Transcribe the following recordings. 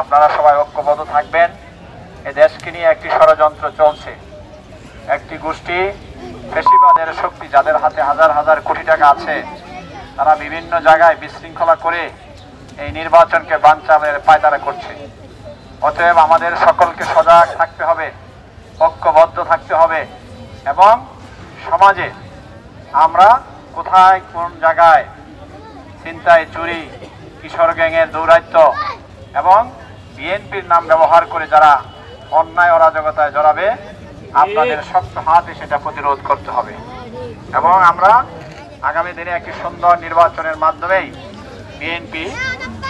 আপনারা সবাই ঐক্যবদ্ধ থাকবেন। এ দেশকে নিয়ে একটি ষড়যন্ত্র চলছে, একটি গোষ্ঠী ফ্যাসিবাদের শক্তি যাদের হাতে হাজার হাজার কোটি টাকা আছে, তারা বিভিন্ন জায়গায় বিশৃঙ্খলা করে এই নির্বাচনকে বানচালের পায়তারা করছে। অতএব আমাদের সকলকে সজাগ থাকতে হবে, ঐক্যবদ্ধ থাকতে হবে এবং সমাজে আমরা কোথায় কোন জায়গায় ছিনতাই, চুরি, কিশোর গ্যাংয়ের দৌরাত্ম্য এবং বিএনপির নাম ব্যবহার করে যারা অন্যায় অরাজকতায় জড়াবে, আপনাদের শক্ত হাতে সেটা প্রতিরোধ করতে হবে। এবং আমরা আগামী দিনে একটি সুন্দর নির্বাচনের মাধ্যমেই বিএনপি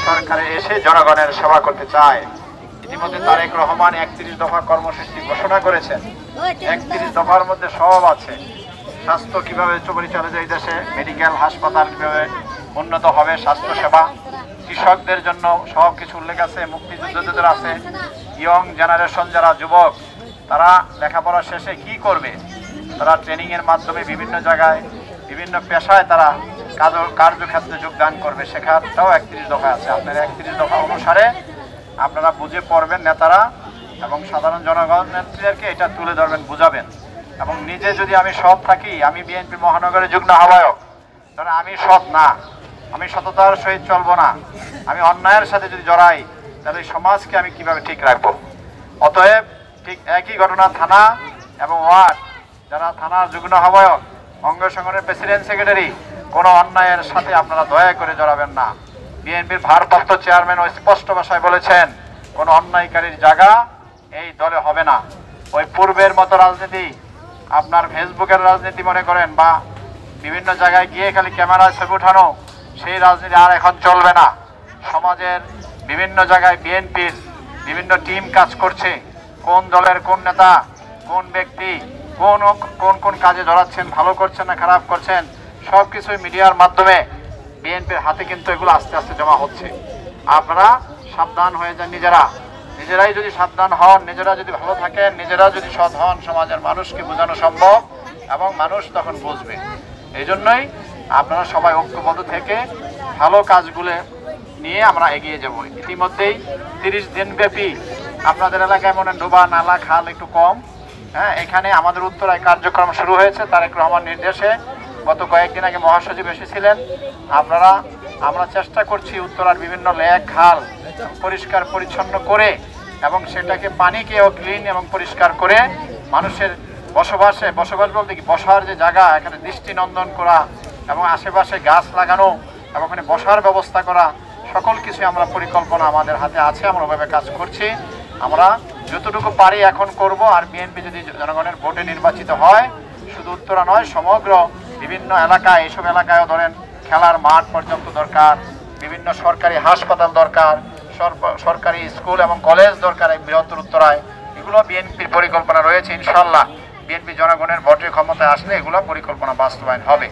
সরকারে এসে জনগণের সেবা করতে চায়। ইতিমধ্যে তারেক রহমান 31 দফা কর্মসূচি ঘোষণা করেছেন। 31 দফার মধ্যে সব আছে। স্বাস্থ্য কিভাবে পরিচালিত এই দেশে, মেডিকেল হাসপাতাল কিভাবে উন্নত হবে, স্বাস্থ্যসেবা, কৃষকদের জন্য সব কিছু উল্লেখ আছে, মুক্তিযুদ্ধদের আছে, ইয়ং জেনারেশন যারা যুবক তারা লেখাপড়া শেষে কি করবে, তারা ট্রেনিংয়ের মাধ্যমে বিভিন্ন জায়গায় বিভিন্ন পেশায় তারা কার্যক্ষেত্রে যোগদান করবে, সেখানটাও 31 দফা আছে। আপনার 31 দফা অনুসারে আপনারা বুঝে পড়বেন, নেতারা এবং সাধারণ জনগণ নেত্রীদেরকে এটা তুলে ধরবেন, বুঝাবেন। এবং নিজে যদি আমি সৎ থাকি, আমি বিএনপি মহানগরের যুগ্ম আহ্বায়ক, কারণ আমি সৎ না, আমি সততার সহিত চলবো না, আমি অন্যায়ের সাথে যদি জড়াই, তাহলে সমাজকে আমি কিভাবে ঠিক রাখবো। অতএব ঠিক একই ঘটনা থানা এবং ওয়ার্ড, যারা থানার যুগ্ম আহ্বায়ক, অঙ্গ সংগঠনের প্রেসিডেন্ট সেক্রেটারি, কোনো অন্যায়ের সাথে আপনারা দয়া করে জড়াবেন না। বিএনপির ভারপ্রাপ্ত চেয়ারম্যান স্পষ্ট ভাষায় বলেছেন, কোনো অন্যায়কারীর জায়গা এই দলে হবে না। ওই পূর্বের মতো রাজনীতি, আপনার ফেসবুকের রাজনীতি মনে করেন বা বিভিন্ন জায়গায় গিয়ে খালি ক্যামেরায় ছবি উঠানো, সেই রাজনীতি আর এখন চলবে না। সমাজের বিভিন্ন জায়গায় বিএনপির বিভিন্ন টিম কাজ করছে, কোন দলের কোন নেতা কোন ব্যক্তি কোন কোন কোন কাজে জড়াচ্ছেন, ভালো করছেন না খারাপ করছেন, সব কিছুই মিডিয়ার মাধ্যমে বিএনপির হাতে কিন্তু এগুলো আস্তে আস্তে জমা হচ্ছে। আপনারা সাবধান হয়ে যান, নিজেরাই যদি সাবধান হন, নিজেরা যদি ভালো থাকেন, নিজেরা যদি সৎ হন, সমাজের মানুষকে বোঝানো সম্ভব এবং মানুষ তখন বুঝবে। এই জন্যই আপনারা সবাই ঐক্যবদ্ধ থেকে ভালো কাজগুলো নিয়ে আমরা এগিয়ে যাব। ইতিমধ্যেই 30 দিনব্যাপী আপনাদের এলাকায় মনে ডোবা, নালা, খাল একটু কম, হ্যাঁ, এখানে আমাদের উত্তরায় কার্যক্রম শুরু হয়েছে তারেক রহমান নির্দেশে। গত কয়েকদিন আগে মহাসচিব এসেছিলেন। আমরা চেষ্টা করছি উত্তরার বিভিন্ন লেক, খাল পরিষ্কার পরিচ্ছন্ন করে এবং সেটাকে পানিকেও ক্লিন এবং পরিষ্কার করে মানুষের বসবাস বলতে কি, বসার যে জায়গা, এখানে দৃষ্টিনন্দন করা এবং আশেপাশে গাছ লাগানো এবং ওখানে বসার ব্যবস্থা করা, সকল কিছু আমরা পরিকল্পনা আমাদের হাতে আছে, আমরা ওভাবে কাজ করছি। আমরা যতটুকু পারি এখন করব। আর বিএনপি যদি জনগণের ভোটে নির্বাচিত হয়, শুধু উত্তরা নয়, সমগ্র বিভিন্ন এলাকায়, এইসব এলাকায়ও ধরেন খেলার মাঠ পর্যন্ত দরকার, বিভিন্ন সরকারি হাসপাতাল দরকার, সরকারি স্কুল এবং কলেজ দরকার এই বৃহত্তর উত্তরায়। এগুলো বিএনপির পরিকল্পনা রয়েছে। ইনশাল্লাহ বিএনপি জনগণের ভোটের ক্ষমতায় আসলে এগুলো পরিকল্পনা বাস্তবায়ন হবে।